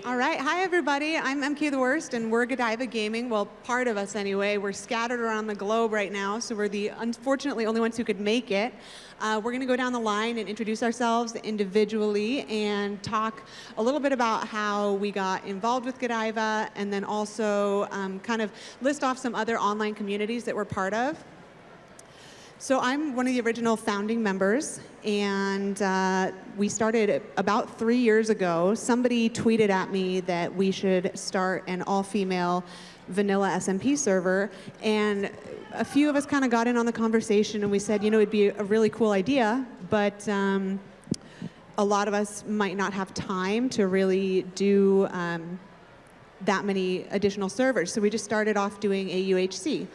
All right, hi everybody. I'm MK the Worst, and we're Godiva Gaming. Well, part of us anyway. We're scattered around the globe right now, so we're the unfortunately only ones who could make it. We're going to go down the line and introduce ourselves individually and talk a little bit about how we got involved with Godiva, and then also kind of list off some other online communities that we're part of. So I'm one of the original founding members, and we started about 3 years ago. Somebody tweeted at me that we should start an all-female vanilla SMP server, and a few of us kind of got in on the conversation, and we said, you know, it'd be a really cool idea, but a lot of us might not have time to really do that many additional servers. So we just started off doing a UHC.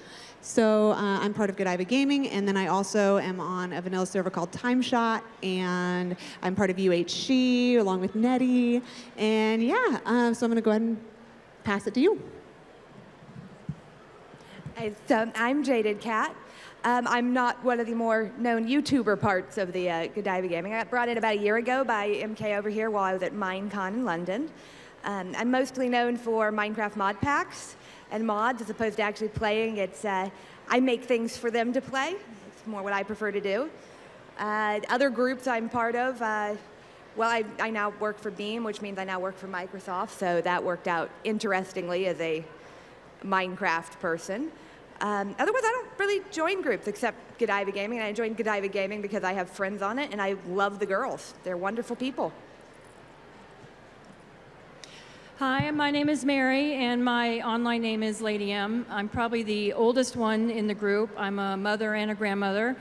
So I'm part of Godiva Gaming, and then I also am on a vanilla server called TimeShot, and I'm part of UHC along with Nettie. And yeah, so I'm going to go ahead and pass it to you. So I'm Jaded Cat. I'm not one of the more known YouTuber parts of the Godiva Gaming. I got brought in about a year ago by MK over here while I was at MINECON in London. I'm mostly known for Minecraft mod packs and mods as opposed to actually playing. It's I make things for them to play. It's more what I prefer to do. Other groups I'm part of, well, I now work for Beam, which means I now work for Microsoft, so that worked out interestingly as a Minecraft person. Otherwise, I don't really join groups except Godiva Gaming, and I joined Godiva Gaming because I have friends on it, and I love the girls. They're wonderful people. Hi, my name is Mary, and my online name is Lady M. I'm probably the oldest one in the group. I'm a mother and a grandmother.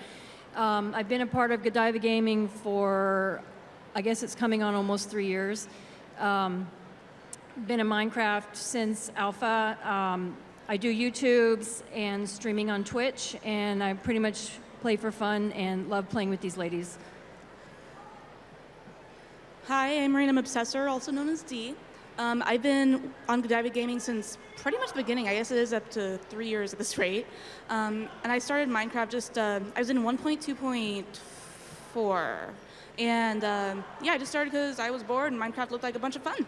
I've been a part of Godiva Gaming for, I guess it's coming on almost 3 years. Been in Minecraft since alpha. I do YouTubes and streaming on Twitch, and I pretty much play for fun and love playing with these ladies. Hi, I'm Marina Obsessor, also known as D. I've been on Godiva Gaming since pretty much the beginning. I guess it is up to 3 years at this rate. And I started Minecraft just, I was in 1.2.4. And yeah, I just started because I was bored and Minecraft looked like a bunch of fun.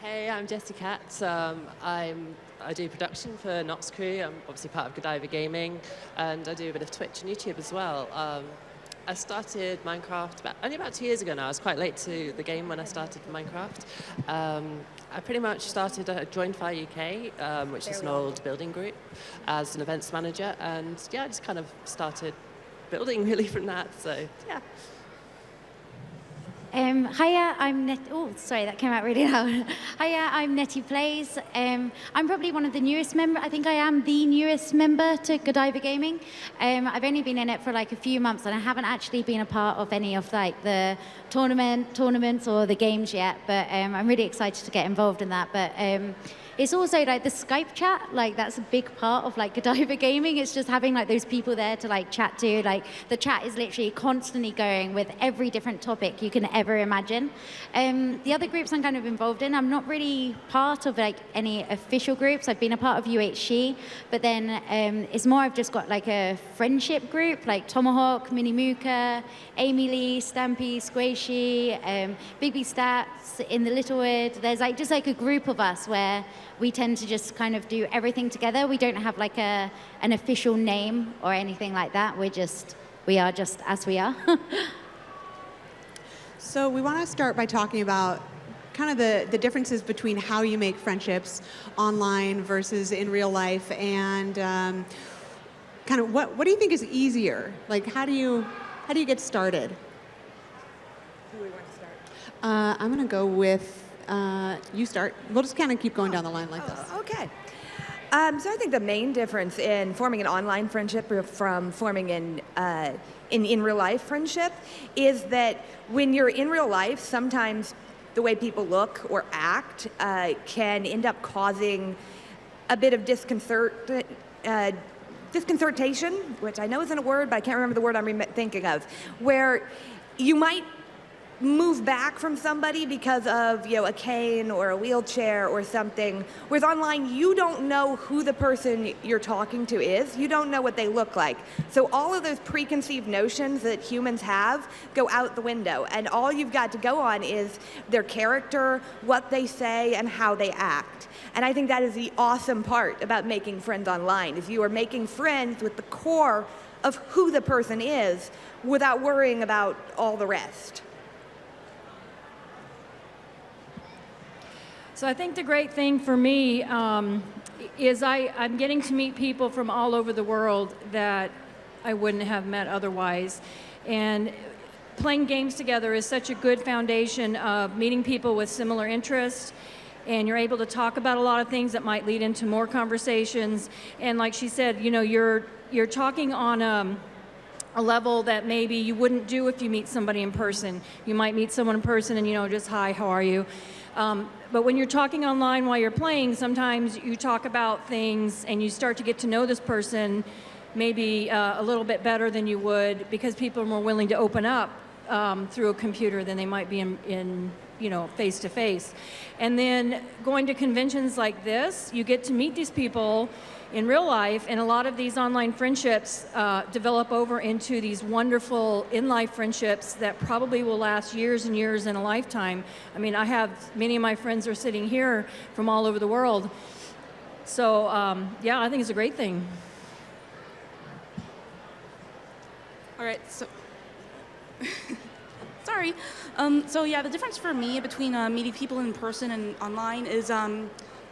Hey, I'm Jessie Katz. I do production for Nox Crew. I'm obviously part of Godiva Gaming, and I do a bit of Twitch and YouTube as well. I started Minecraft only about 2 years ago now. I was quite late to the game when I started Minecraft. I pretty much joined Fire UK, which is an old building group, as an events manager, and yeah, I just kind of started building really from that. So yeah. Hiya, I'm Nettie. Oh, sorry, that came out really loud. Hiya, I'm Nettie Plays. I'm probably one of the newest members. I think I am the newest member to Godiva Gaming. I've only been in it for like a few months, and I haven't actually been a part of any of like the tournaments or the games yet. But I'm really excited to get involved in that. But it's also like the Skype chat, like that's a big part of like Godiva Gaming. It's just having like those people there to like chat to. Like the chat is literally constantly going with every different topic you can ever imagine. The other groups I'm kind of involved in, I'm not really part of like any official groups. I've been a part of UHC, but then it's more I've just got like a friendship group, like Tomahawk, Mini Mooka, Amy Lee, Stampy, Squishy, Big B Stats, In the Littlewood. There's like just like a group of us where we tend to just kind of do everything together. We don't have like an official name or anything like that. We are just as we are. So we want to start by talking about kind of the differences between how you make friendships online versus in real life, and kind of what do you think is easier? Like how do you get started? Who do we want to start? I'm going to go with you start. We'll just kind of keep going down the line like this. Okay. So I think the main difference in forming an online friendship from forming in real life friendship is that when you're in real life, sometimes the way people look or act can end up causing a bit of disconcertation, which I know isn't a word, but I can't remember the word I'm thinking of, where you might move back from somebody because of, a cane or a wheelchair or something. Whereas online, you don't know who the person you're talking to is. You don't know what they look like. So all of those preconceived notions that humans have go out the window. And all you've got to go on is their character, what they say, and how they act. And I think that is the awesome part about making friends online, is you are making friends with the core of who the person is without worrying about all the rest. So I think the great thing for me is I'm getting to meet people from all over the world that I wouldn't have met otherwise. And playing games together is such a good foundation of meeting people with similar interests, and you're able to talk about a lot of things that might lead into more conversations. And like she said, you're talking on a level that maybe you wouldn't do if you meet somebody in person. You might meet someone in person and, just, hi, how are you? But when you're talking online while you're playing, sometimes you talk about things and you start to get to know this person maybe a little bit better than you would, because people are more willing to open up through a computer than they might be in face to face. And then going to conventions like this, you get to meet these people in real life, and a lot of these online friendships develop over into these wonderful in-life friendships that probably will last years and years and a lifetime. I mean, I have many of my friends are sitting here from all over the world. So yeah, I think it's a great thing. All right, so sorry. So yeah, the difference for me between meeting people in person and online is,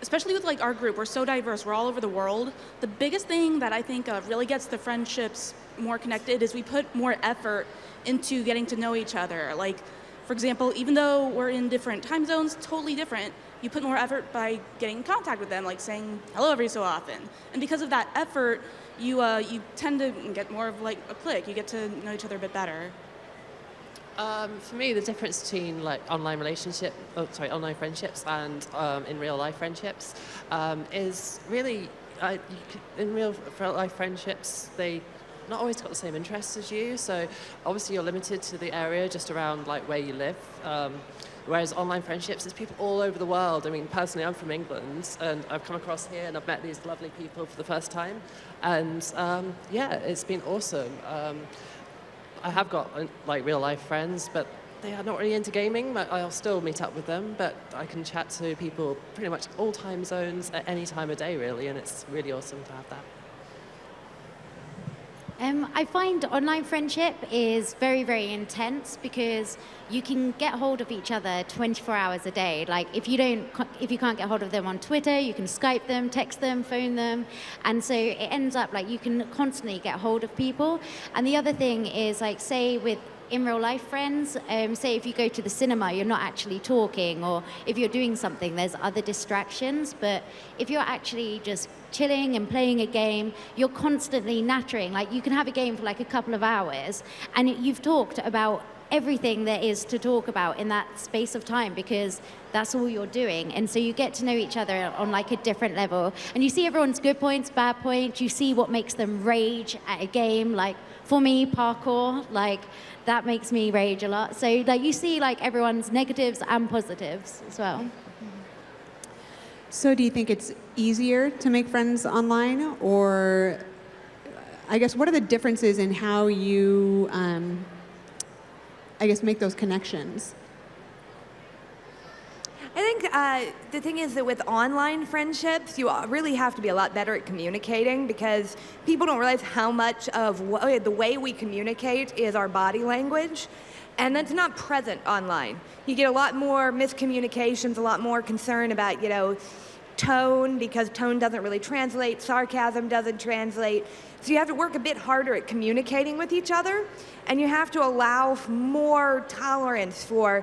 especially with our group, we're so diverse, we're all over the world. The biggest thing that I think really gets the friendships more connected is we put more effort into getting to know each other. Like, for example, even though we're in different time zones, totally different, you put more effort by getting in contact with them, like saying hello every so often. And because of that effort, you tend to get more of a click. You get to know each other a bit better. For me, the difference between online friendships and in real life friendships is really in real life friendships, they not always got the same interests as you. So obviously you're limited to the area just around where you live. Whereas online friendships, it's people all over the world. I mean, personally, I'm from England, and I've come across here and I've met these lovely people for the first time. And yeah, it's been awesome. I have got real life friends, but they are not really into gaming. I'll still meet up with them, but I can chat to people pretty much all time zones at any time of day, really, and it's really awesome to have that. I find online friendship is very, very intense because you can get hold of each other 24 hours a day. Like if you can't get hold of them on Twitter, you can Skype them, text them, phone them. And so it ends up you can constantly get hold of people. And the other thing is say with in real life friends, say if you go to the cinema, you're not actually talking, or if you're doing something, there's other distractions. But if you're actually just chilling and playing a game, you're constantly nattering. You can have a game for a couple of hours, and you've talked about everything there is to talk about in that space of time, because that's all you're doing. And so you get to know each other on a different level, and you see everyone's good points, bad points. You see what makes them rage at a game. For me, parkour, that makes me rage a lot. So you see everyone's negatives and positives as well. So do you think it's easier to make friends online, or I guess what are the differences in how you make those connections? I think the thing is that with online friendships, you really have to be a lot better at communicating, because people don't realize how much of the way we communicate is our body language, and that's not present online. You get a lot more miscommunications, a lot more concern about, tone, because tone doesn't really translate, sarcasm doesn't translate. So you have to work a bit harder at communicating with each other, and you have to allow more tolerance for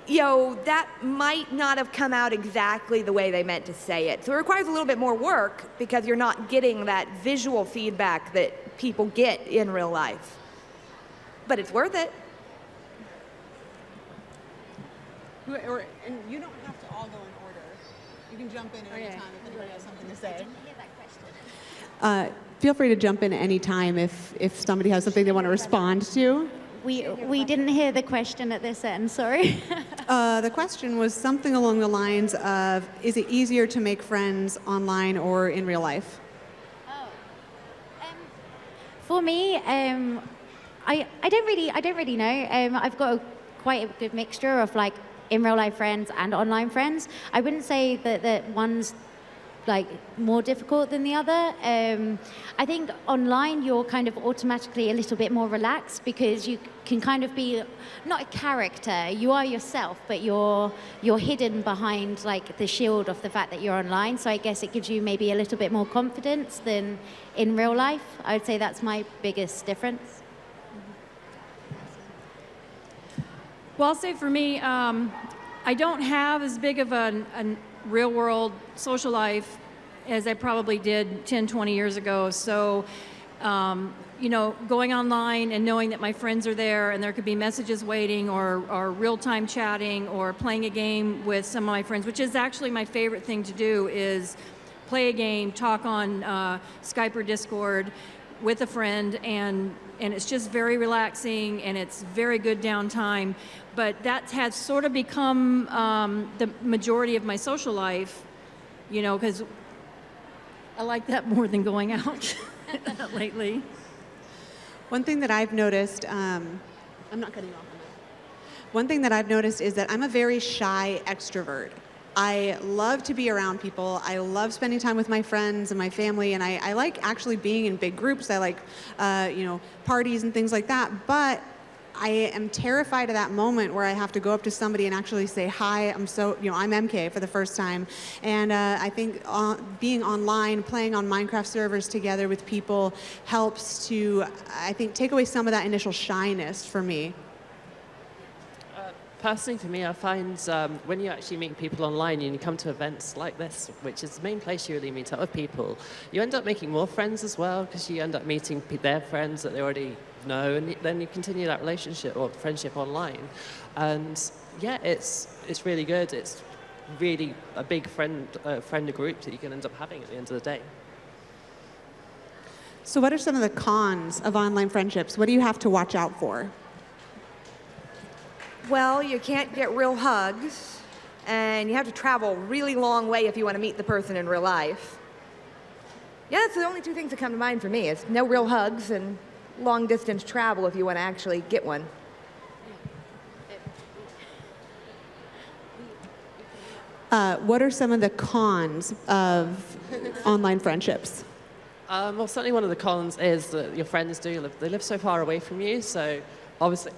that might not have come out exactly the way they meant to say it. So it requires a little bit more work, because you're not getting that visual feedback that people get in real life. But it's worth it. And you don't have to all go in order. You can jump in at any time if anybody has something to say. Feel free to jump in at any time if somebody has something they want to respond to. We didn't hear the question at this end, sorry. The question was something along the lines of, is it easier to make friends online or in real life? For me, I don't really know. I've got quite a good mixture of like in real life friends and online friends. I wouldn't say that one's like more difficult than the other. I think online you're kind of automatically a little bit more relaxed because you can kind of be not a character, you are yourself, but you're hidden behind like the shield of the fact that you're online. So I guess it gives you maybe a little bit more confidence than in real life. I would say that's my biggest difference. Well, I'll say for me, I don't have as big of a real world social life as I probably did 10, 20 years ago. So, you know, going online and knowing that my friends are there and there could be messages waiting or real-time chatting or playing a game with some of my friends, which is actually my favorite thing to do, is play a game, talk on Skype or Discord with a friend, and it's just very relaxing and it's very good downtime. But that has sort of become the majority of my social life, you know, because I like that more than going out lately. One thing that I've noticed, I'm not cutting you off on that. One thing that I've noticed is that I'm a very shy extrovert. I love to be around people. I love spending time with my friends and my family, and I like actually being in big groups. I like, you know, parties and things like that. But I am terrified of that moment where I have to go up to somebody and actually say, hi, I'm MK for the first time. And I think being online, playing on Minecraft servers together with people helps to, I think, take away some of that initial shyness for me. Personally, for me, I find when you actually meet people online and you come to events like this, which is the main place you really meet up with people, you end up making more friends as well because you end up meeting their friends that they already know, and then you continue that relationship or friendship online. And yeah, it's really good. It's really a big friend group that you can end up having at the end of the day. So what are some of the cons of online friendships? What do you have to watch out for? Well, you can't get real hugs, and you have to travel a really long way if you want to meet the person in real life. Yeah, that's the only two things that come to mind for me. It's no real hugs and long distance travel if you want to actually get one. What are some of the cons of online friendships? Well, certainly one of the cons is that your friends they live so far away from you. So obviously,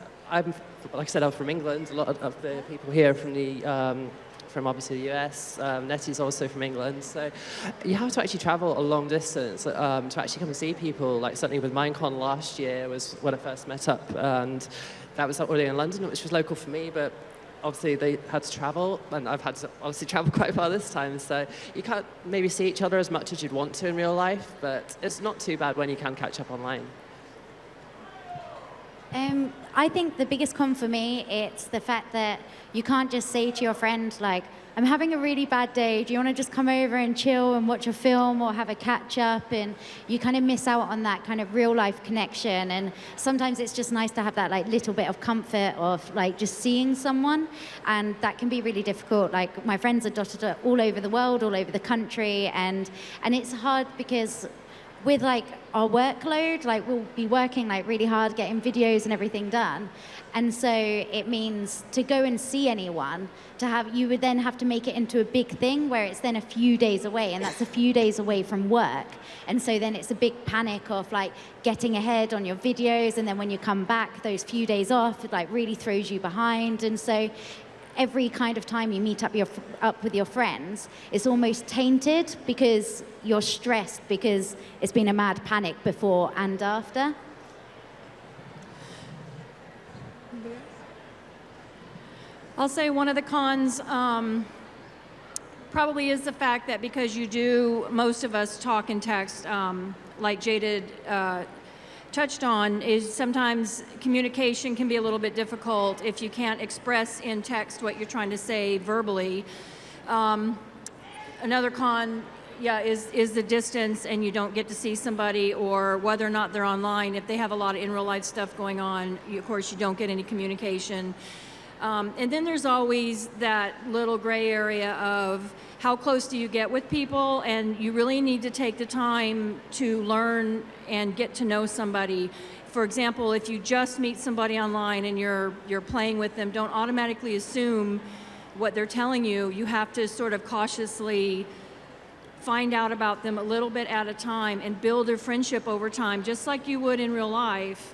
like I said, I'm from England. A lot of the people here are from obviously the US. Nettie's also from England. So you have to actually travel a long distance to actually come and see people. Like certainly with MINECON last year was when I first met up, and that was already in London, which was local for me, but obviously they had to travel, and I've had to obviously travel quite far this time. So you can't maybe see each other as much as you'd want to in real life, but it's not too bad when you can catch up online. I think the biggest con for me, it's the fact that you can't just say to your friend, like, I'm having a really bad day, do you want to just come over and chill and watch a film or have a catch up? And you kind of miss out on that kind of real life connection. And sometimes it's just nice to have that like little bit of comfort of like just seeing someone. And that can be really difficult. Like my friends are dotted all over the world, all over the country. And it's hard because with like our workload, like we'll be working like really hard getting videos and everything done. And so it means to go and see anyone, you would then have to make it into a big thing where it's then a few days away, and that's a few days away from work. And so then it's a big panic of like getting ahead on your videos, and then when you come back, those few days off, it like really throws you behind. And so every kind of time you meet up with your friends, it's almost tainted because you're stressed because it's been a mad panic before and after. I'll say one of the cons probably is the fact that because most of us talk and text, like Jaded touched on, is sometimes communication can be a little bit difficult if you can't express in text what you're trying to say verbally. Another con yeah, is the distance and you don't get to see somebody, or whether or not they're online. If they have a lot of in real life stuff going on, of course you don't get any communication. And then there's always that little gray area of how close do you get with people, and you really need to take the time to learn and get to know somebody. For example, if you just meet somebody online and you're playing with them, don't automatically assume what they're telling you. You have to sort of cautiously find out about them a little bit at a time and build a friendship over time, just like you would in real life.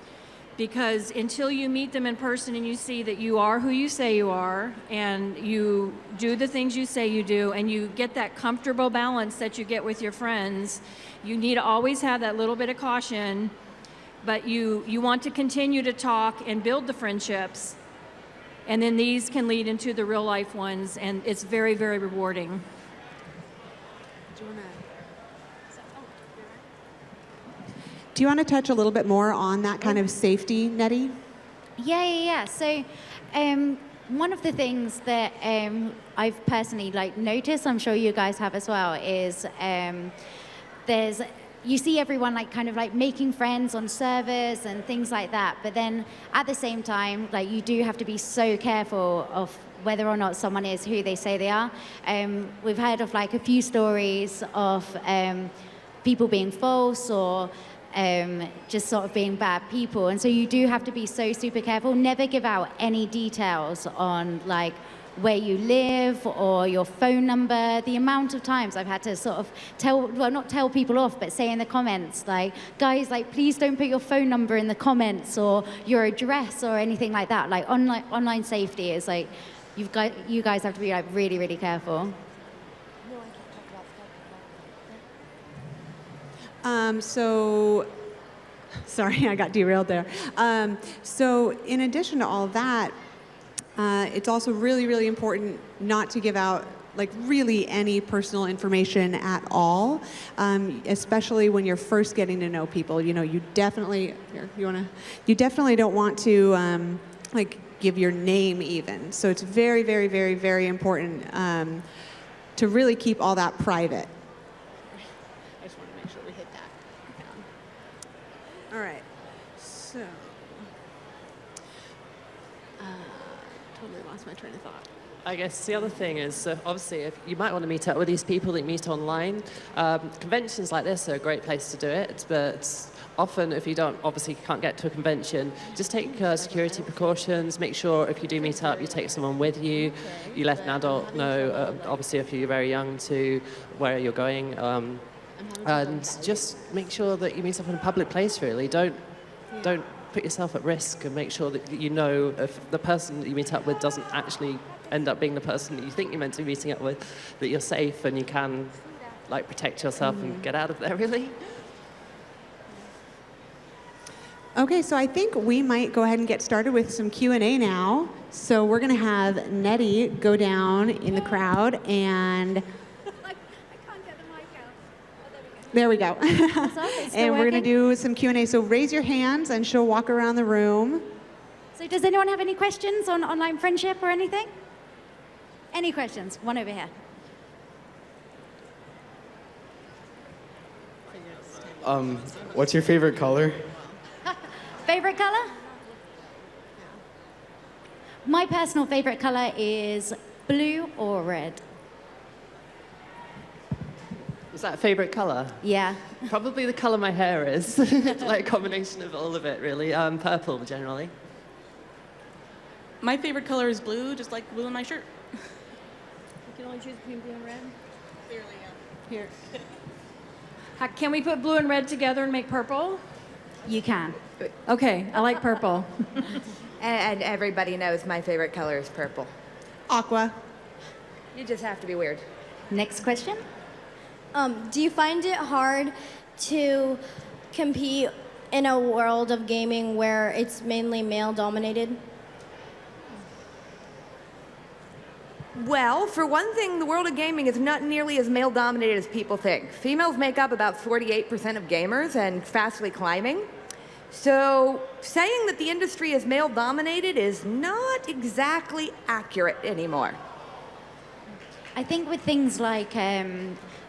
Because until you meet them in person and you see that you are who you say you are, and you do the things you say you do, and you get that comfortable balance that you get with your friends, you need to always have that little bit of caution, but you want to continue to talk and build the friendships, and then these can lead into the real life ones, and it's very, very rewarding. Do you want to touch a little bit more on that kind of safety, Nettie? Yeah. So, one of the things that I've personally noticed, I'm sure you guys have as well, is you see everyone kind of making friends on servers and things like that, but then at the same time, you do have to be so careful of whether or not someone is who they say they are. We've heard of a few stories of people being false or just sort of being bad people, and so you do have to be so super careful. Never give out any details on where you live or your phone number. The amount of times I've had to sort of not tell people off, but say in the comments, guys, please don't put your phone number in the comments or your address or anything like that. Online safety is you guys have to be really, really careful. So, sorry, I got derailed there. So in addition to all of that, it's also really, really important not to give out really any personal information at all, especially when you're first getting to know people. You definitely don't want to give your name even. So it's very, very, very, very important to really keep all that private. I just want to make sure we hit that. All right. So, totally lost my train of thought. I guess the other thing is, obviously, if you might want to meet up with these people that you meet online. Conventions like this are a great place to do it, but often if you can't get to a convention, just take security precautions. Make sure if you do meet up, you take someone with you. You let an adult know, obviously if you're very young, to where you're going. And just make sure that you meet up in a public place, really. Don't put yourself at risk, and make sure that you know if the person that you meet up with doesn't actually end up being the person that you think you're meant to be meeting up with, that you're safe and you can protect yourself and get out of there, really. Okay, so I think we might go ahead and get started with some Q&A now. So we're going to have Nettie go down in the crowd and... There we go. And we're going to do some Q&A. So raise your hands and she'll walk around the room. So does anyone have any questions on online friendship or anything? Any questions? One over here. What's your favorite color? Favorite color? My personal favorite color is blue or red. Is that a favorite color? Yeah. Probably the color my hair is. A combination of all of it, really. Purple, generally. My favorite color is blue, just like blue in my shirt. You can only choose between blue and red? Clearly, yeah. Here. Can we put blue and red together and make purple? You can. Okay, I like purple. And everybody knows my favorite color is purple. Aqua. You just have to be weird. Next question. Do you find it hard to compete in a world of gaming where it's mainly male-dominated? Well, for one thing, the world of gaming is not nearly as male-dominated as people think. Females make up about 48% of gamers and fastly climbing. So saying that the industry is male-dominated is not exactly accurate anymore. I think with things like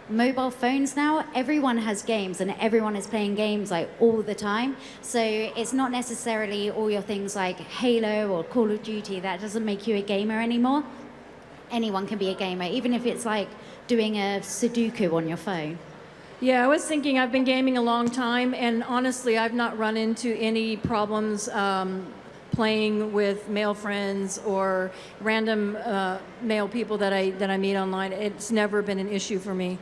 mobile phones now, everyone has games and everyone is playing games like all the time. So it's not necessarily all your things like Halo or Call of Duty. That doesn't make you a gamer anymore. Anyone can be a gamer, even if it's like doing a Sudoku on your phone. Yeah, I was thinking I've been gaming a long time, and honestly, I've not run into any problems playing with male friends or random male people that I meet online. It's never been an issue for me.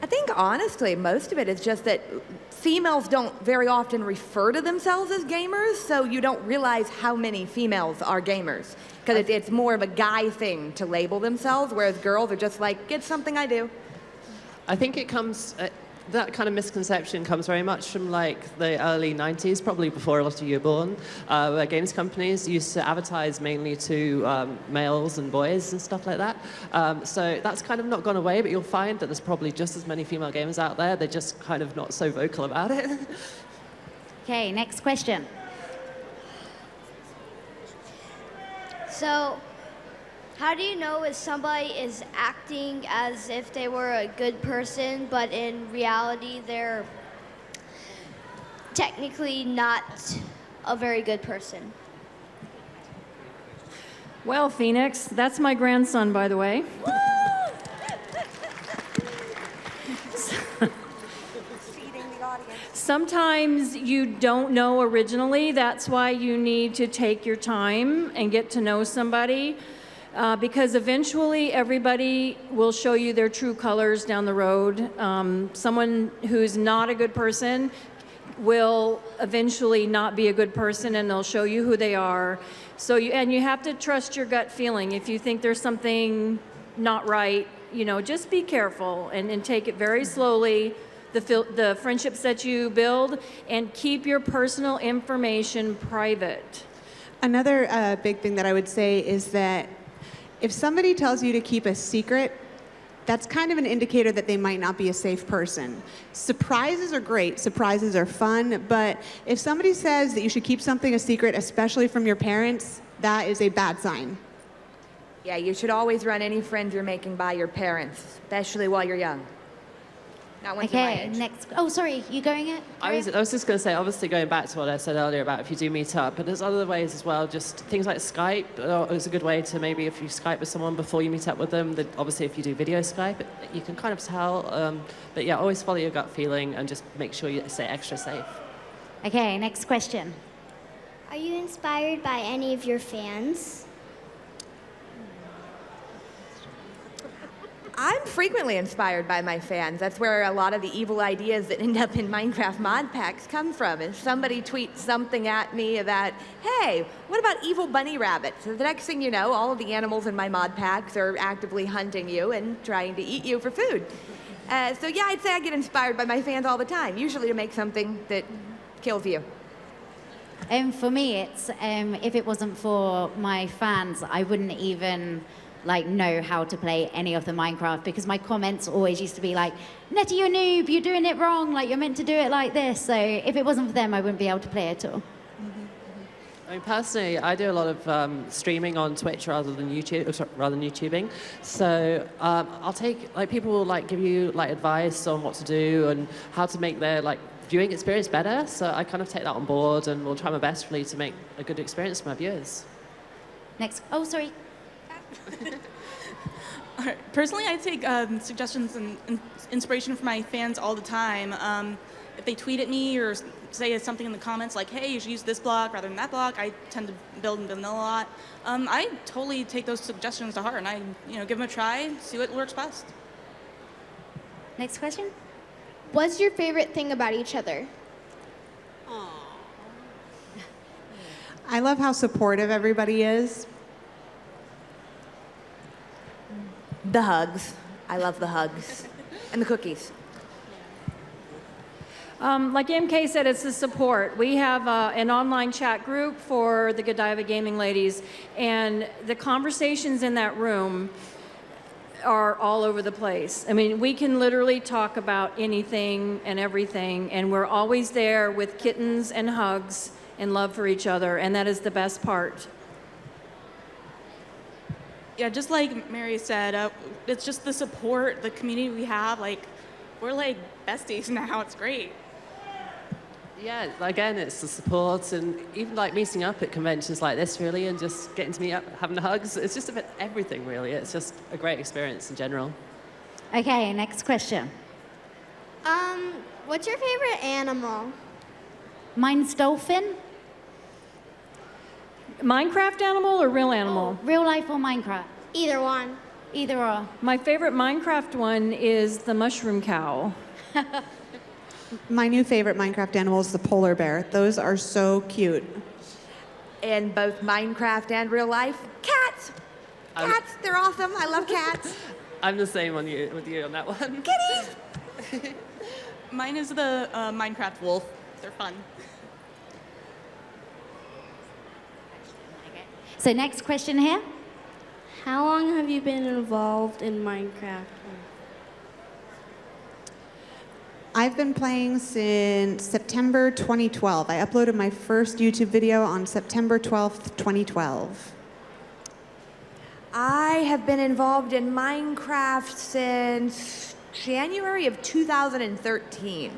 I think honestly, most of it is just that females don't very often refer to themselves as gamers, so you don't realize how many females are gamers. Because it's more of a guy thing to label themselves, whereas girls are just like, it's something I do. I think it comes, that kind of misconception comes very much from like the early 90s, probably before a lot of you were born, where games companies used to advertise mainly to males and boys and stuff like that. So that's kind of not gone away, but you'll find that there's probably just as many female gamers out there. They're just kind of not so vocal about it. Okay, next question. So, how do you know if somebody is acting as if they were a good person, but in reality they're technically not a very good person? Well, Phoenix, that's my grandson, by the way. Sometimes you don't know originally. That's why you need to take your time and get to know somebody. Because eventually everybody will show you their true colors down the road. Someone who's not a good person will eventually not be a good person, and they'll show you who they are. So you have to trust your gut feeling. If you think there's something not right, just be careful and take it very slowly. The friendships that you build, and keep your personal information private. Another big thing that I would say is that if somebody tells you to keep a secret, that's kind of an indicator that they might not be a safe person. Surprises are great, surprises are fun, but if somebody says that you should keep something a secret, especially from your parents, that is a bad sign. Yeah, you should always run any friends you're making by your parents, especially while you're young. Not once you're my Okay, age. next. Oh, sorry, you going it? I was just going to say, obviously going back to what I said earlier about if you do meet up, but there's other ways as well, just things like Skype is a good way to maybe if you Skype with someone before you meet up with them, then obviously if you do video Skype, you can kind of tell, but yeah, always follow your gut feeling and just make sure you stay extra safe. Okay, next question. Are you inspired by any of your fans? I'm frequently inspired by my fans. That's where a lot of the evil ideas that end up in Minecraft mod packs come from. If somebody tweets something at me about, hey, what about evil bunny rabbits? So the next thing you know, all of the animals in my mod packs are actively hunting you and trying to eat you for food. So yeah, I'd say I get inspired by my fans all the time, usually to make something that kills you. For me, it's if it wasn't for my fans, I wouldn't even know how to play any of the Minecraft, because my comments always used to be like, Nettie, you're a noob, you're doing it wrong, you're meant to do it like this. So if it wasn't for them, I wouldn't be able to play at all. I mean, personally, I do a lot of streaming on Twitch rather than YouTubing. So I'll take people will give you advice on what to do and how to make their viewing experience better. So I kind of take that on board, and will try my best really to make a good experience for my viewers. Next. Oh, sorry. All right. Personally, I take suggestions and inspiration from my fans all the time. If they tweet at me or say something in the comments like, hey, you should use this block rather than that block, I tend to build in vanilla a lot. I totally take those suggestions to heart, and I give them a try, see what works best. Next question. What's your favorite thing about each other? I love how supportive everybody is. The hugs. I love the hugs. And the cookies. Like MK said, it's the support. We have an online chat group for the Godiva Gaming ladies, and the conversations in that room are all over the place. I mean, we can literally talk about anything and everything, and we're always there with kittens and hugs and love for each other, and that is the best part. Yeah, just like Mary said, it's just the support, the community we have. Like, we're like besties now. It's great. Yeah, again, it's the support and even like meeting up at conventions like this, really, and just getting to meet up, having hugs. It's just a bit everything, really. It's just a great experience in general. Okay, next question. What's your favorite animal? Mine's dolphin. Minecraft animal or real animal? Real life or Minecraft? Either one. Either or. My favorite Minecraft one is the mushroom cow. My new favorite Minecraft animal is the polar bear. Those are so cute. In both Minecraft and real life, cats. Cats, they're awesome. I love cats. I'm the same with you on that one. Kitties. Mine is the Minecraft wolf. They're fun. So next question here. How long have you been involved in Minecraft? I've been playing since September 2012. I uploaded my first YouTube video on September 12th, 2012. I have been involved in Minecraft since January of 2013.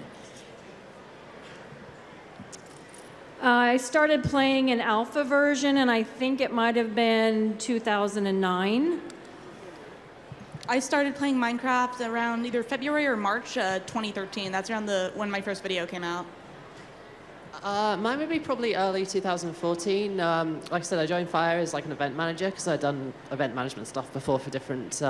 I started playing an alpha version, and I think it might have been 2009. I started playing Minecraft around either February or March 2013. That's around when my first video came out. Mine would be probably early 2014. Like I said, I joined Fire as like an event manager because I'd done event management stuff before for different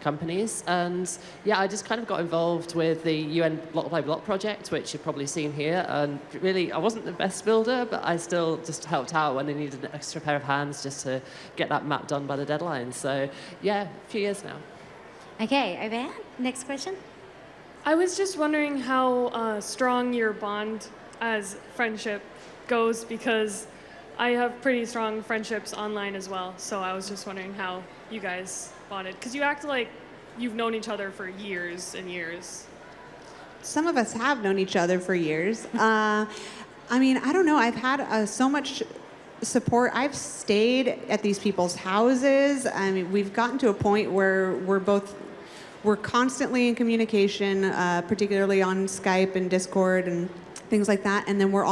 companies. And yeah, I just kind of got involved with the UN Block by Block project, which you've probably seen here. And really, I wasn't the best builder, but I still just helped out when they needed an extra pair of hands just to get that map done by the deadline. So yeah, a few years now. Okay, over here. Next question. I was just wondering how strong your bond as friendship goes, because I have pretty strong friendships online as well. So I was just wondering how you guys bonded, because you act like you've known each other for years and years. Some of us have known each other for years. I mean, I don't know. I've had so much support. I've stayed at these people's houses. I mean, we've gotten to a point where we're constantly in communication, particularly on Skype and Discord and things like that. And then we're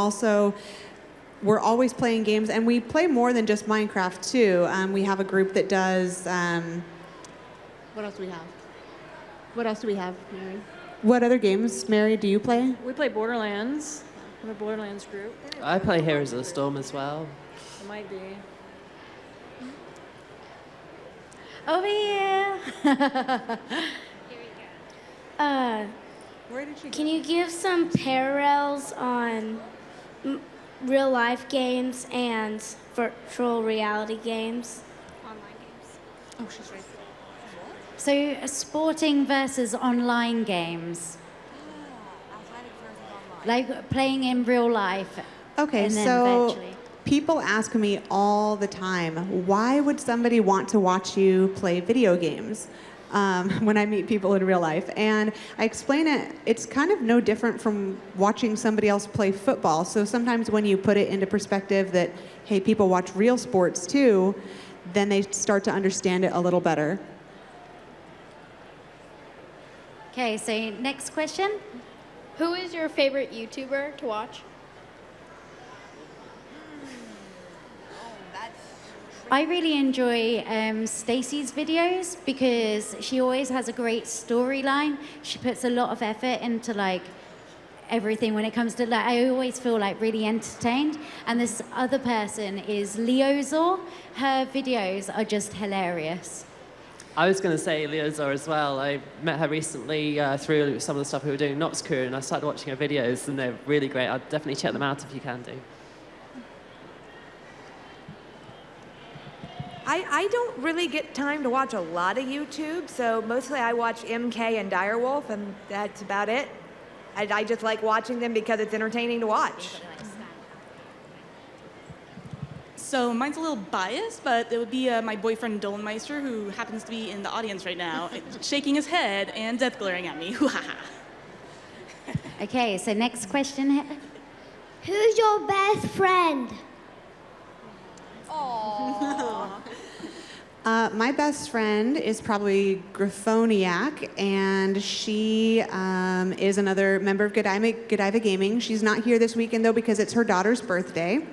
always playing games, and we play more than just Minecraft too. We have a group that does. What else do we have? What else do we have, Mary? What other games, Mary, do you play? We play Borderlands. We have a Borderlands group. I play Heroes of the Storm as well. It might be. Over here. Where did she go? Can you give some parallels on real life games and virtual reality games? Online games. Oh, she's right. So sporting versus online games. Like playing in real life. Okay, and then so virtually. people ask me all the time, why would somebody want to watch you play video games? When I meet people in real life. And I explain it's kind of no different from watching somebody else play football. So sometimes when you put it into perspective that, hey, people watch real sports too, then they start to understand it a little better. Okay, so next question. Who is your favorite YouTuber to watch? I really enjoy Stacey's videos because she always has a great storyline. She puts a lot of effort into like everything when it comes to like, I always feel like really entertained. And this other person is Leozor. Her videos are just hilarious. I was going to say Leozor as well. I met her recently through some of the stuff we were doing in Nox Crew, and I started watching her videos, and they're really great. I'd definitely check them out if you can do. I don't really get time to watch a lot of YouTube, so mostly I watch MK and Direwolf, and that's about it. I just like watching them because it's entertaining to watch. So mine's a little biased, but it would be my boyfriend Dolan Meister, who happens to be in the audience right now, shaking his head and death glaring at me. Okay, so next question here. Who's your best friend? My best friend is probably Graphoniac, and she is another member of Godiva Gaming. She's not here this weekend, though, because it's her daughter's birthday.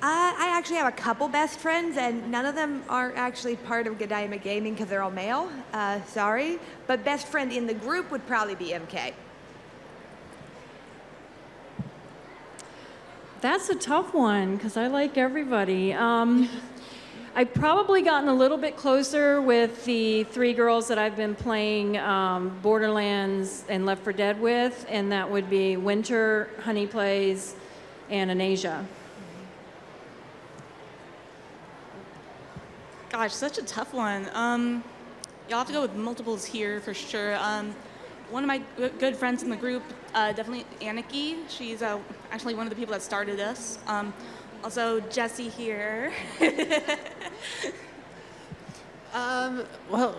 I actually have a couple best friends, and none of them are actually part of Godiva Gaming because they're all male. Sorry. But best friend in the group would probably be MK. That's a tough one because I like everybody. I've probably gotten a little bit closer with the 3 girls that I've been playing Borderlands and Left 4 Dead with, and that would be Winter, Honey Plays, and Anasia. Gosh, such a tough one. You'll have to go with multiples here for sure. One of my good friends in the group, definitely Aniki. She's actually one of the people that started us. Also, Jessie here. Well,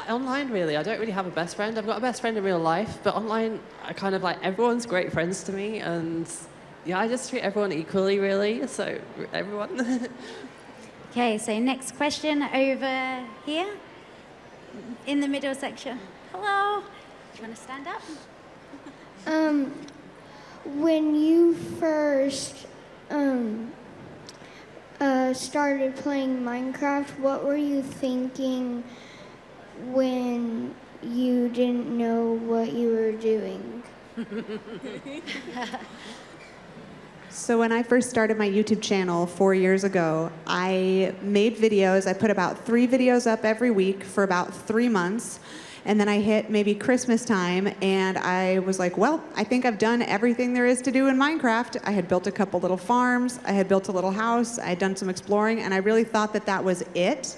online really, I don't really have a best friend. I've got a best friend in real life, but online, I kind of like, everyone's great friends to me, and yeah, I just treat everyone equally really, so everyone. Okay, so next question over here in the middle section. Hello. Do you want to stand up? When you first started playing Minecraft, what were you thinking when you didn't know what you were doing? So when I first started my YouTube channel 4 years ago, I made videos. I put about 3 videos up every week for about 3 months. And then I hit maybe Christmas time, and I was like, well, I think I've done everything there is to do in Minecraft. I had built a couple little farms. I had built a little house. I had done some exploring, and I really thought that that was it.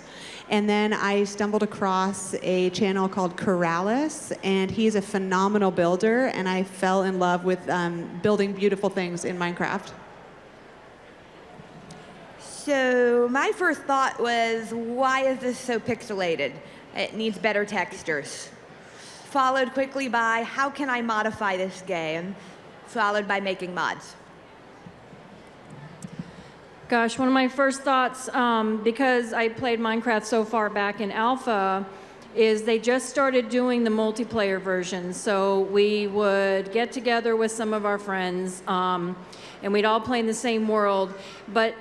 And then I stumbled across a channel called Corrales, and he's a phenomenal builder, and I fell in love with building beautiful things in Minecraft. So my first thought was, why is this so pixelated? It needs better textures. Followed quickly by, how can I modify this game? Followed by making mods. Gosh, one of my first thoughts, because I played Minecraft so far back in alpha, is they just started doing the multiplayer version. So we would get together with some of our friends, and we'd all play in the same world. But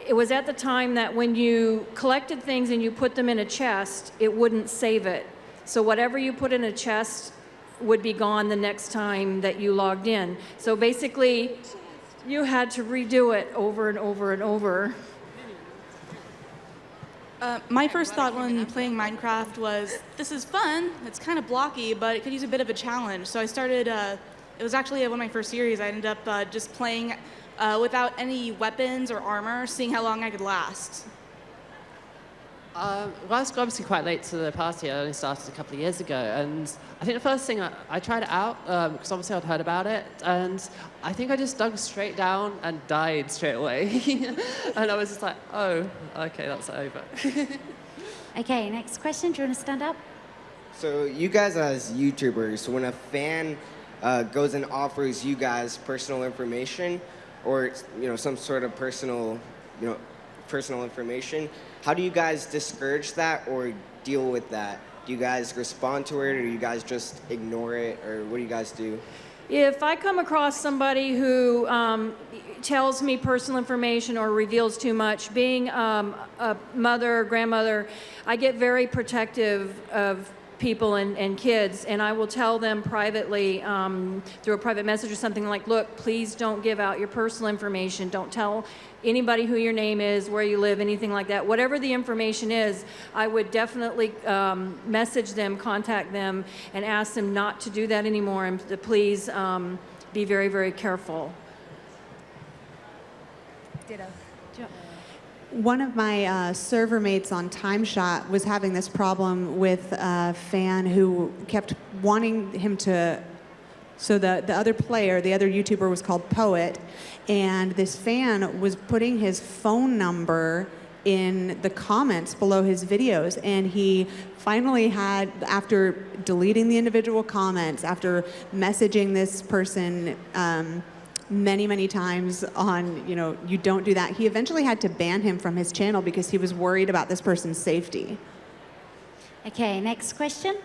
it was at the time that when you collected things and you put them in a chest, it wouldn't save it. So whatever you put in a chest would be gone the next time that you logged in. So basically, you had to redo it over and over and over. My first thought when playing Minecraft was, this is fun, it's kind of blocky, but it could use a bit of a challenge. So I started, it was actually one of my first series, I ended up just playing without any weapons or armor, seeing how long I could last. Well, I was obviously quite late to the party. I only started a couple of years ago, and I think the first thing I tried it out, because obviously I'd heard about it, and I think I just dug straight down and died straight away. And I was just like, oh, okay, that's over. Okay, next question. Do you want to stand up? So you guys as YouTubers, when a fan goes and offers you guys personal information, or some sort of personal information, how do you guys discourage that or deal with that? Do you guys respond to it, or do you guys just ignore it, or what do you guys do? If I come across somebody who tells me personal information or reveals too much, being a mother or grandmother, I get very protective of people and kids, and I will tell them privately through a private message or something like, look, please don't give out your personal information. Don't tell anybody who your name is, where you live, anything like that. Whatever the information is, I would definitely message them, contact them, and ask them not to do that anymore, and to please be very, very careful. Ditto. One of my server mates on TimeShot was having this problem with a fan who kept wanting him to. So the other player, the other YouTuber was called Poet, and this fan was putting his phone number in the comments below his videos, and he finally had, after deleting the individual comments, after messaging this person many, many times on, you don't do that. He eventually had to ban him from his channel because he was worried about this person's safety. Okay, next question.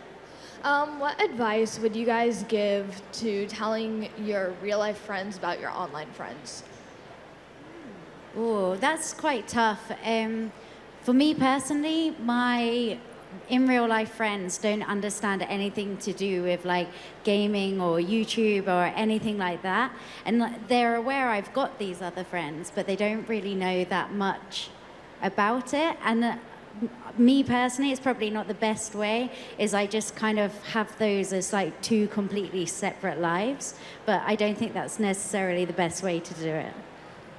What advice would you guys give to telling your real life friends about your online friends? Oh, that's quite tough. For me personally, my in real life friends don't understand anything to do with like gaming or YouTube or anything like that. And they're aware I've got these other friends, but they don't really know that much about it. And me personally, it's probably not the best way, is I just kind of have those as like two completely separate lives. But I don't think that's necessarily the best way to do it.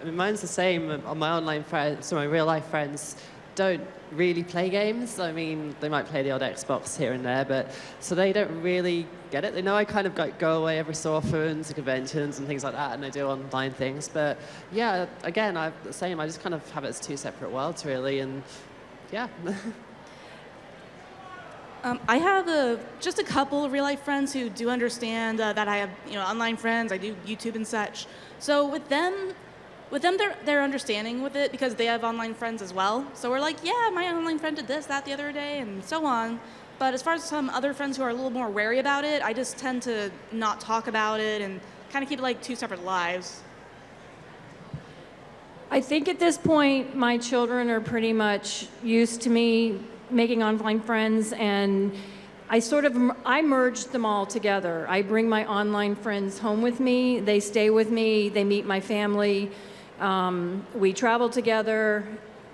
I mean, mine's the same. On my online friends, so my real life friends don't really play games. I mean, they might play the odd Xbox here and there, but so they don't really get it. They know I kind of go away every so often to conventions and things like that, and I do online things. But yeah, again, the same. I just kind of have it as two separate worlds, really, and yeah. I have just a couple of real life friends who do understand that I have online friends. I do YouTube and such. So with them, they're understanding with it because they have online friends as well. So we're like, yeah, my online friend did this, that the other day, and so on. But as far as some other friends who are a little more wary about it, I just tend to not talk about it and kind of keep it like two separate lives. I think at this point, my children are pretty much used to me making online friends, and I merged them all together. I bring my online friends home with me. They stay with me. They meet my family. We travel together.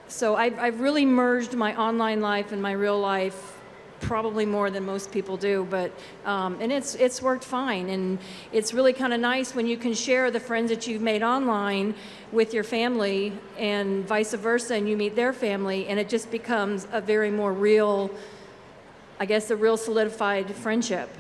So I've really merged my online life and my real life probably more than most people do, but and it's worked fine. And it's really kind of nice when you can share the friends that you've made online with your family and vice versa, and you meet their family, and it just becomes a very more real, I guess, a real solidified friendship.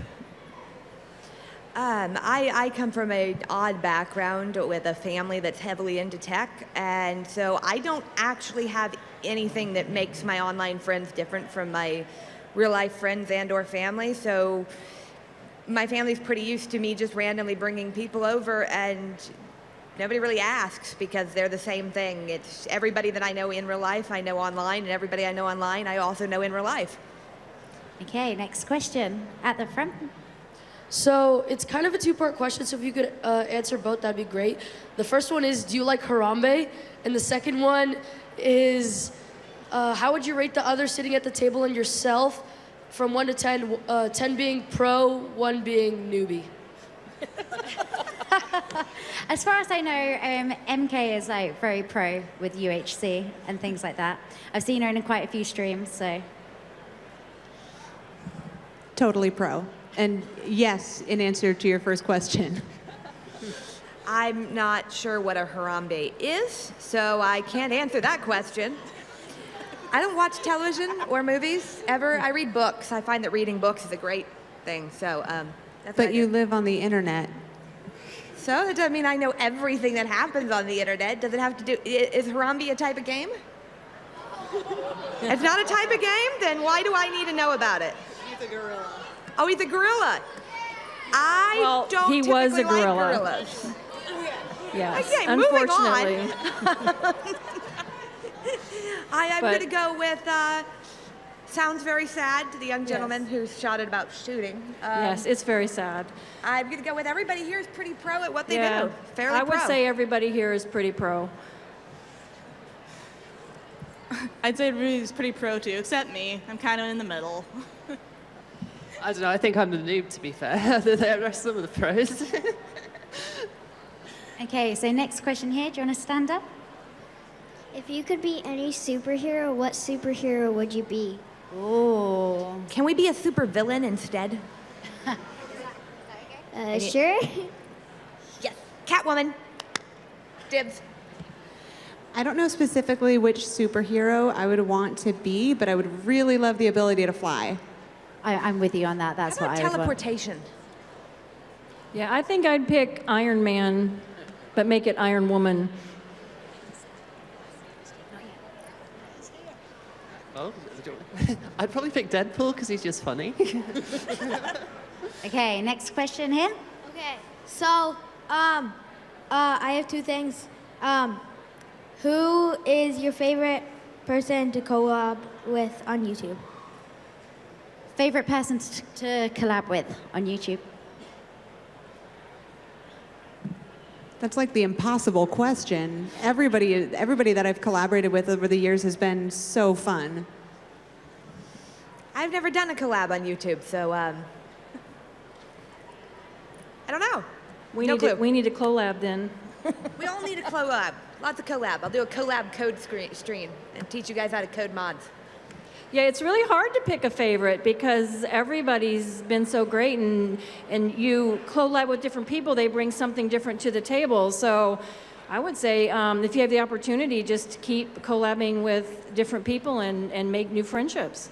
I come from an odd background with a family that's heavily into tech, and so I don't actually have anything that makes my online friends different from my real life friends and or family. So my family's pretty used to me just randomly bringing people over, and nobody really asks because they're the same thing. It's everybody that I know in real life, I know online, and everybody I know online, I also know in real life. Okay, next question at the front. So it's kind of a two-part question, so if you could answer both, that'd be great. The first one is, do you like Harambe? And the second one is, how would you rate the others sitting at the table and yourself from 1 to 10, 10 being pro, 1 being newbie? As far as I know, MK is like very pro with UHC and things like that. I've seen her in quite a few streams, so. Totally pro. And yes, in answer to your first question. I'm not sure what a Harambe is, so I can't answer that question. I don't watch television or movies ever. I read books. I find that reading books is a great thing, so that's what I But you do. live on the internet. So that doesn't mean I know everything that happens on the internet. Does it have to do, is Harambe a type of game? It's not a type of game? Then why do I need to know about it? He's a gorilla. Oh, he's a gorilla. I don't he was a typically gorilla. like gorillas. Yes, Okay, moving on. unfortunately. I'm But- going to go with, sounds very sad to the young gentleman who shouted about shooting. Yes, it's very sad. I'm going to go with everybody here is pretty pro at what they Yeah, do. Fairly I would pro. say everybody here is pretty pro. I'd say everybody's pretty pro too, except me. I'm kind of in the middle. I don't know, I think I'm the noob, to be fair. The rest of them are the pros. Okay, so next question here. Do you want to stand up? If you could be any superhero, what superhero would you be? Oh. Can we be a super villain instead? Sure. Yes. Catwoman. Dibs. I don't know specifically which superhero I would want to be, but I would really love the ability to fly. I'm with you on that. That's How what about I would want. teleportation? Yeah, I think I'd pick Iron Man, but make it Iron Woman. Oh, I'd probably pick Deadpool because he's just funny. Okay, next question here. Okay, so I have two things. Who is your favorite person to collab with on YouTube? Favorite person to collab with on YouTube? That's like the impossible question. Everybody that I've collaborated with over the years has been so fun. I've never done a collab on YouTube, so I don't know. We No need clue. we need a collab then. We all need a collab. Lots of collab. I'll do a collab code stream and teach you guys how to code mods. Yeah, it's really hard to pick a favorite because everybody's been so great, and you collab with different people, they bring something different to the table. So I would say if you have the opportunity, just keep collabing with different people and make new friendships.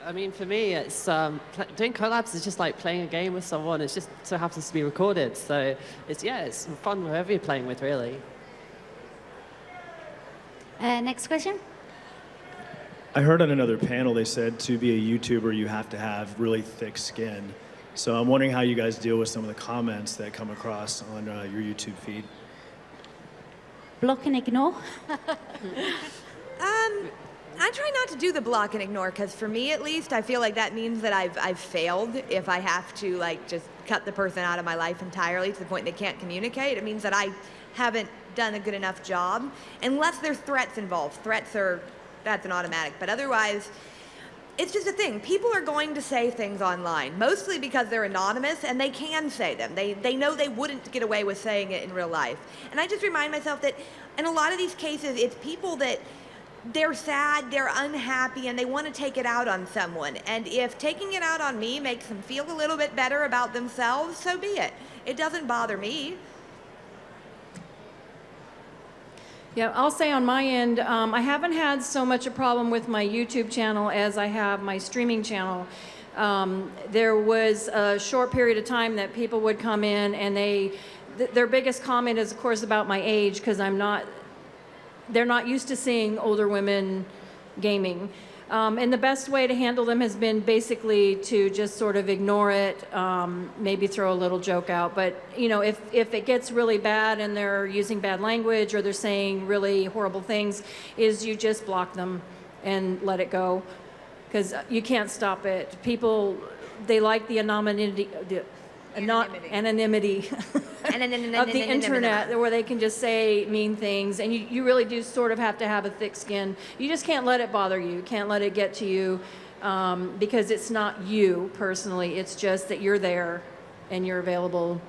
I mean, for me, it's doing collabs is just like playing a game with someone. It's just so happens to be recorded. So it's fun whoever you're playing with, really. Next question. I heard on another panel they said to be a YouTuber you have to have really thick skin. So I'm wondering how you guys deal with some of the comments that come across on your YouTube feed. Block and ignore. I try not to do the block and ignore because for me at least, I feel like that means that I've failed if I have to like just cut the person out of my life entirely to the point they can't communicate. It means that I haven't done a good enough job unless there's threats involved. That's an automatic, but otherwise, it's just a thing. People are going to say things online, mostly because they're anonymous and they can say them. They know they wouldn't get away with saying it in real life. And I just remind myself that in a lot of these cases, it's people that they're sad, they're unhappy, and they want to take it out on someone. And if taking it out on me makes them feel a little bit better about themselves, so be it. It doesn't bother me. Yeah, I'll say on my end, I haven't had so much a problem with my YouTube channel as I have my streaming channel. There was a short period of time that people would come in and their biggest comment is, of course, about my age because they're not used to seeing older women gaming. And the best way to handle them has been basically to just sort of ignore it, maybe throw a little joke out. But, you know, if it gets really bad and they're using bad language or they're saying really horrible things, is you just block them and let it go. Because you can't stop it. People, they like the anonymity of the internet where they can just say mean things, and you really do sort of have to have a thick skin. You just can't let it bother you, can't let it get to you, because it's not you personally, it's just that you're there and you're available.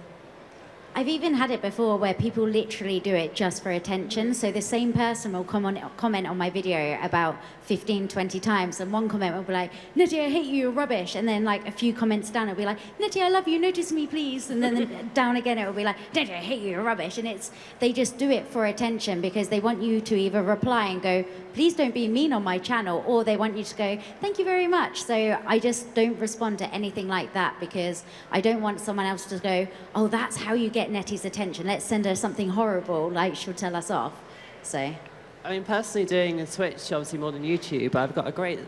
I've even had it before where people literally do it just for attention. So the same person will comment on my video about 15, 20 times, and one comment will be like, Nettie, I hate you, you're rubbish. And then like a few comments down, it'll be like, Nettie, I love you, notice me, please. And then down again, it'll be like, Nettie, I hate you, you're rubbish. And they just do it for attention because they want you to either reply and go, please don't be mean on my channel, or they want you to go, thank you very much. So I just don't respond to anything like that because I don't want someone else to go, oh, that's how you get Nettie's attention. Let's send her something horrible, like she'll tell us off. So. I mean, personally, doing a Twitch, obviously more than YouTube, I've got a great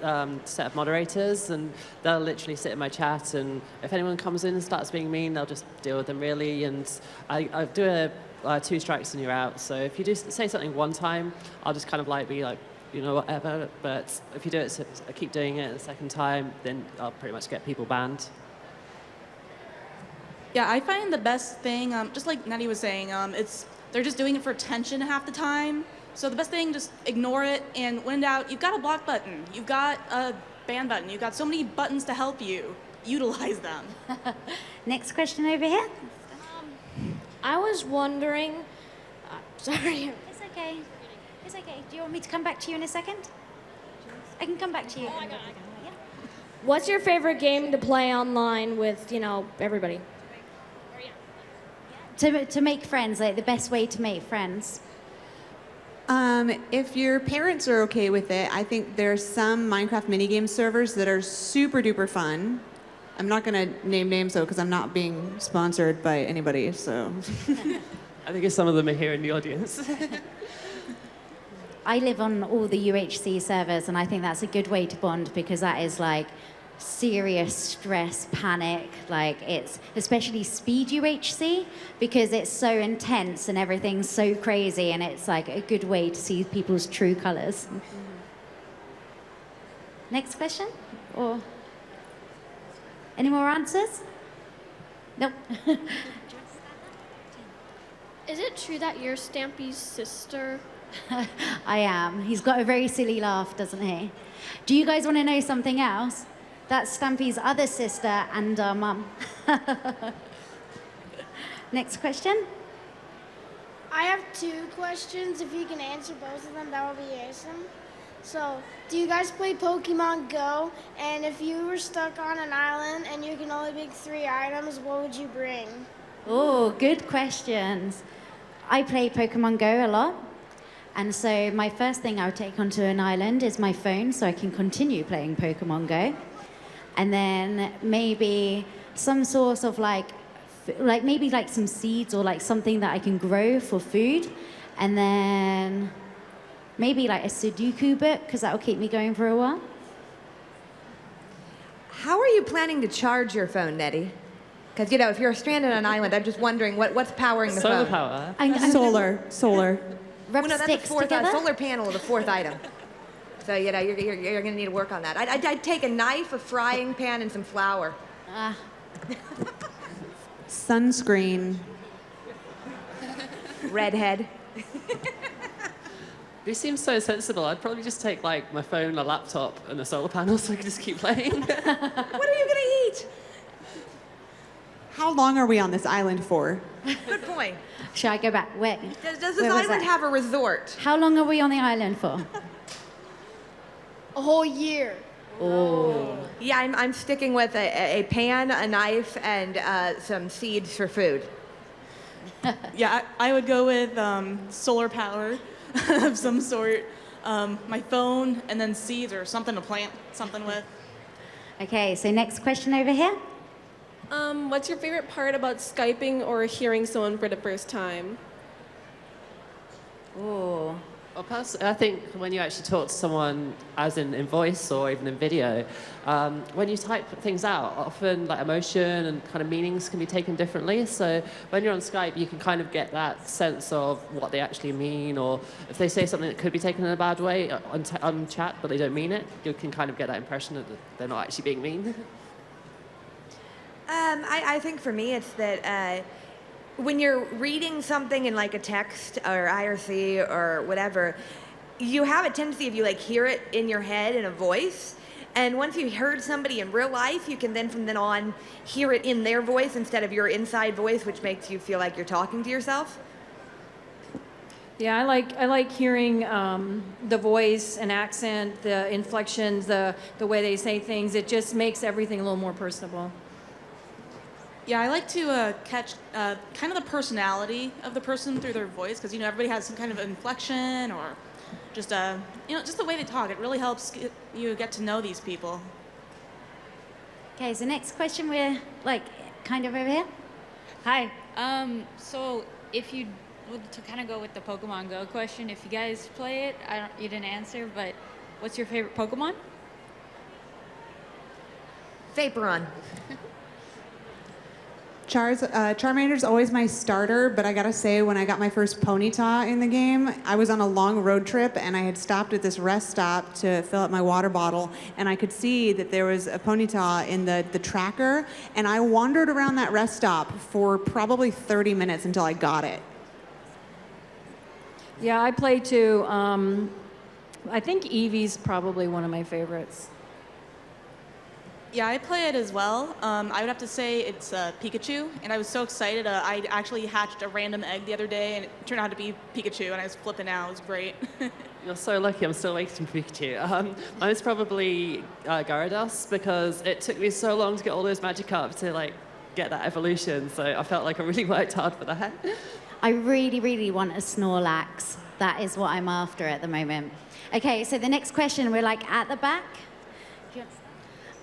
set of moderators, and they'll literally sit in my chat, and if anyone comes in and starts being mean, they'll just deal with them, really. And I do a 2 strikes and you're out. So if you do say something one time, I'll just kind of like be like, you know, whatever. But if you do it, keep doing it the second time, then I'll pretty much get people banned. Yeah, I find the best thing, just like Nettie was saying, they're just doing it for attention half the time. So the best thing, just ignore it, and when in doubt, you've got a block button, you've got a ban button, you've got so many buttons to help you. Utilize them. Next question over here. I was wondering, sorry. It's okay. It's okay. Do you want me to come back to you in a second? I can come back to you. Oh, I got it. Yeah. What's your favorite game to play online with, everybody? To make friends, like the best way to make friends. If your parents are okay with it, I think there's some Minecraft minigame servers that are super duper fun. I'm not going to name names though because I'm not being sponsored by anybody, so. I think some of them are here in the audience. I live on all the UHC servers, and I think that's a good way to bond because that is like serious stress, panic. Like it's especially speed UHC because it's so intense and everything's so crazy, and it's like a good way to see people's true colors. Next question? Or any more answers? Nope. Is it true that you're Stampy's sister? I am. He's got a very silly laugh, doesn't he? Do you guys want to know something else? That's Stampy's other sister and our mum. Next question. I have 2 questions. If you can answer both of them, that would be awesome. So, do you guys play Pokemon Go? And if you were stuck on an island and you can only pick 3 items, what would you bring? Oh, good questions. I play Pokemon Go a lot. And so my first thing I would take onto an island is my phone so I can continue playing Pokemon Go. And then maybe some sort of maybe like some seeds or like something that I can grow for food. And then maybe like a Sudoku book because that'll keep me going for a while. How are you planning to charge your phone, Nettie? Because, if you're stranded on an island, I'm just wondering what's powering the Solar phone? power. Solar. Rub Well, no, that's sticks the fourth together. solar panel, the 4th item. So, you're going to need to work on that. I'd take a knife, a frying pan, and some flour. Sunscreen. Redhead. They seem so sensible. I'd probably just take like my phone, a laptop, and a solar panel so I could just keep playing. What are you going to eat? How long are we on this island for? Good point. Should I go back? Wait. Does this Where was island that? have a resort? How long are we on the island for? A whole year. Oh. Yeah, I'm sticking with a pan, a knife, and some seeds for food. Yeah, I would go with solar power of some sort, my phone, and then seeds or something to plant something with. Okay, so next question over here. What's your favorite part about Skyping or hearing someone for the first time? Oh. Well, personally, I think when you actually talk to someone, as in voice or even in video, when you type things out, often like emotion and kind of meanings can be taken differently. So when you're on Skype, you can kind of get that sense of what they actually mean, or if they say something that could be taken in a bad way on chat, but they don't mean it, you can kind of get that impression that they're not actually being mean. I think for me it's that when you're reading something in like a text or IRC or whatever, you have a tendency if you like hear it in your head in a voice, and once you heard somebody in real life, you can then from then on hear it in their voice instead of your inside voice, which makes you feel like you're talking to yourself. Yeah, I like hearing the voice and accent, the inflections, the way they say things. It just makes everything a little more personable. Yeah, I like to catch kind of the personality of the person through their voice, because everybody has some kind of inflection or just just the way they talk. It really helps you get to know these people. Okay, so next question, we're like kind of over here. Hi. So if you to kind of go with the Pokemon Go question, if you guys play it, you didn't answer, but what's your favorite Pokemon? Vaporon. Charmander's always my starter, but I gotta say, when I got my first Ponyta in the game, I was on a long road trip and I had stopped at this rest stop to fill up my water bottle, and I could see that there was a Ponyta in the tracker, and I wandered around that rest stop for probably 30 minutes until I got it. Yeah, I play too. I think Eevee's probably one of my favorites. Yeah, I play it as well. I would have to say it's Pikachu, and I was so excited. I actually hatched a random egg the other day, and it turned out to be Pikachu, and I was flipping out. It was great. You're so lucky. I'm still waiting for Pikachu. Mine's probably Gyarados, because it took me so long to get all those magic up to get that evolution. So I felt like I really worked hard for that. I really, really want a Snorlax. That is what I'm after at the moment. Okay, so the next question, we're at the back.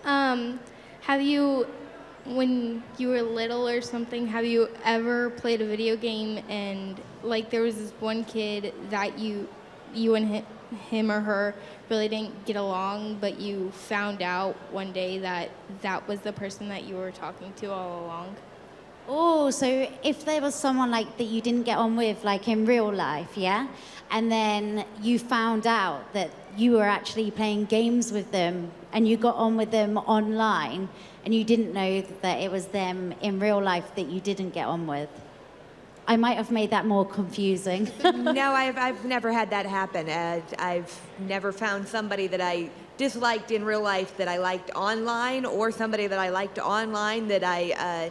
Have you, when you were little or something, have you ever played a video game and there was this one kid that you you and him or her really didn't get along, but you found out one day that that was the person that you were talking to all along? Oh, so if there was someone like that you didn't get on with, like in real life, yeah? And then you found out that you were actually playing games with them and you got on with them online and you didn't know that it was them in real life that you didn't get on with. I might have made that more confusing. No, I've never had that happen. I've never found somebody that I disliked in real life that I liked online, or somebody that I liked online that I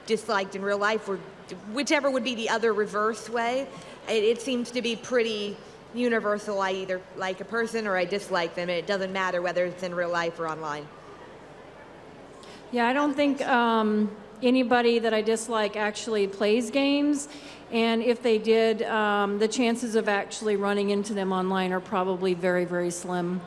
disliked in real life, or whichever would be the other reverse way. It seems to be pretty universal. I either like a person or I dislike them, and it doesn't matter whether it's in real life or online. Yeah, I don't think anybody that I dislike actually plays games, and if they did, the chances of actually running into them online are probably very, very slim.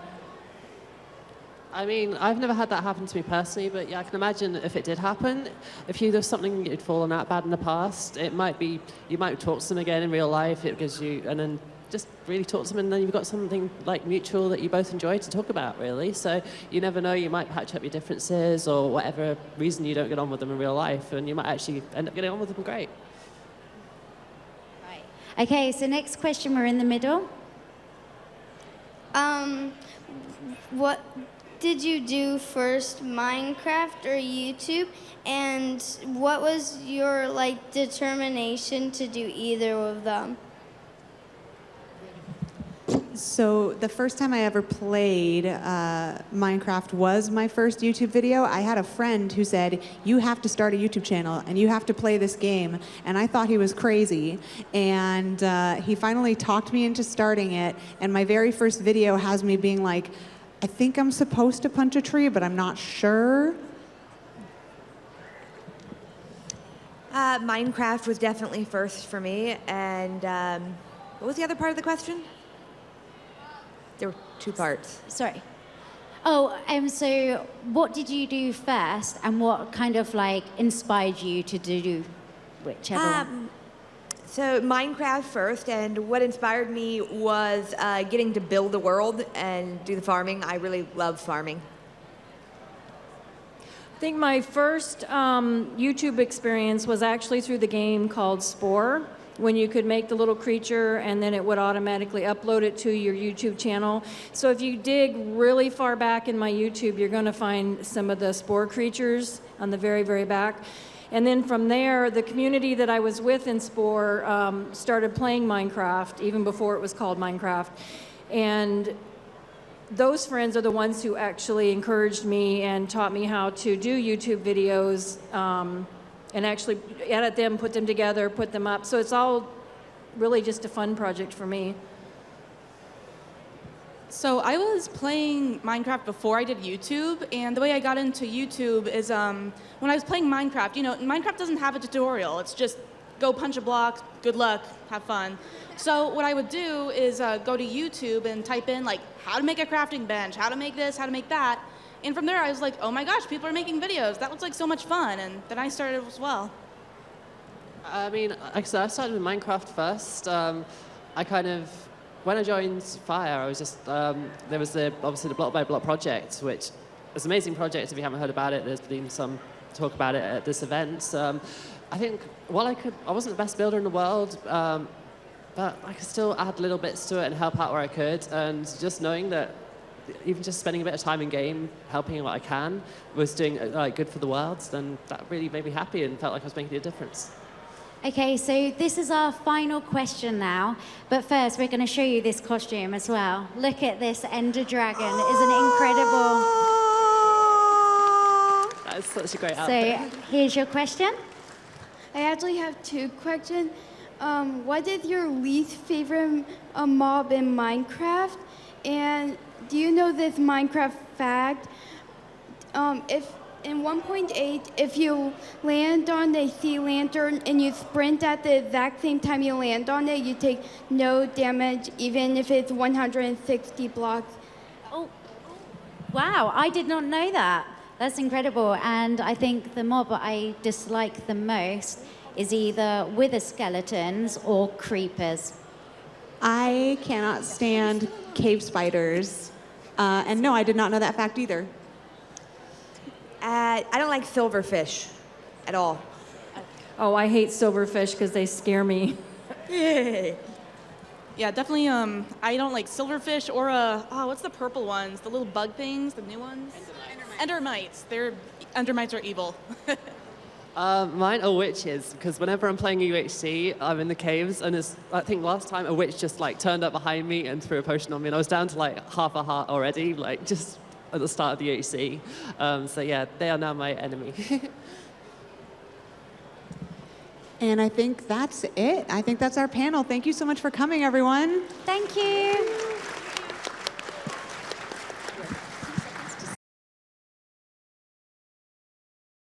I mean, I've never had that happen to me personally, but yeah, I can imagine if it did happen, if there's something you'd fallen out bad in the past, it might be, you might talk to them again in real life, it gives you, and then just really talk to them, and then you've got something like mutual that you both enjoy to talk about, really. So you never know, you might patch up your differences or whatever reason you don't get on with them in real life, and you might actually end up getting on with them great. Right. Okay, so next question, we're in the middle. What did you do first, Minecraft or YouTube? And what was your determination to do either of them? So the first time I ever played Minecraft was my first YouTube video. I had a friend who said, you have to start a YouTube channel and you have to play this game. And I thought he was crazy. And he finally talked me into starting it. And my very first video has me being like, I think I'm supposed to punch a tree, but I'm not sure. Minecraft was definitely first for me. And what was the other part of the question? There were two parts. Sorry. Oh, so what did you do first, and what kind of inspired you to do whichever one? So Minecraft first, and what inspired me was getting to build the world and do the farming. I really love farming. I think my first YouTube experience was actually through the game called Spore, when you could make the little creature and then it would automatically upload it to your YouTube channel. So if you dig really far back in my YouTube, you're going to find some of the Spore creatures on the very, very back. And then from there, the community that I was with in Spore started playing Minecraft, even before it was called Minecraft. And those friends are the ones who actually encouraged me and taught me how to do YouTube videos, and actually edit them, put them together, put them up. So it's all really just a fun project for me. So I was playing Minecraft before I did YouTube, and the way I got into YouTube is when I was playing Minecraft, Minecraft doesn't have a tutorial. It's just go punch a block, good luck, have fun. So what I would do is go to YouTube and type in how to make a crafting bench, how to make this, how to make that. And from there, I was like, oh my gosh, people are making videos. That looks like so much fun. And then I started as well. I mean, like I said, I started with Minecraft first. When I joined Fire, I was just, there was obviously the block by block project, which is an amazing project. If you haven't heard about it, there's been some talk about it at this event. I think, I wasn't the best builder in the world, but I could still add little bits to it and help out where I could. And just knowing that even just spending a bit of time in game, helping what I can, was doing good for the world, then that really made me happy and felt like I was making a difference. Okay, so this is our final question now, but first we're going to show you this costume as well. Look at this Ender Dragon. Isn't it incredible? That is such a great outfit. So here's your question. I actually have two questions. What is your least favorite mob in Minecraft? And do you know this Minecraft fact? If in 1.8, if you land on a sea lantern and you sprint at the exact same time you land on it, you take no damage, even if it's 160 blocks. Oh, wow, I did not know that. That's incredible. And I think the mob I dislike the most is either wither skeletons or creepers. I cannot stand cave spiders. And no, I did not know that fact either. I don't like silverfish at all. Oh, I hate silverfish because they scare me. Yeah, definitely. I don't like silverfish or what's the purple ones? The little bug things, the new ones. Endermites. Endermites are evil. Mine are witches, because whenever I'm playing UHC, I'm in the caves, and I think last time a witch just like turned up behind me and threw a potion on me, and I was down to like half a heart already, like just at the start of the UHC. So yeah, they are now my enemy. And I think that's it. I think that's our panel. Thank you so much for coming, everyone. Thank you.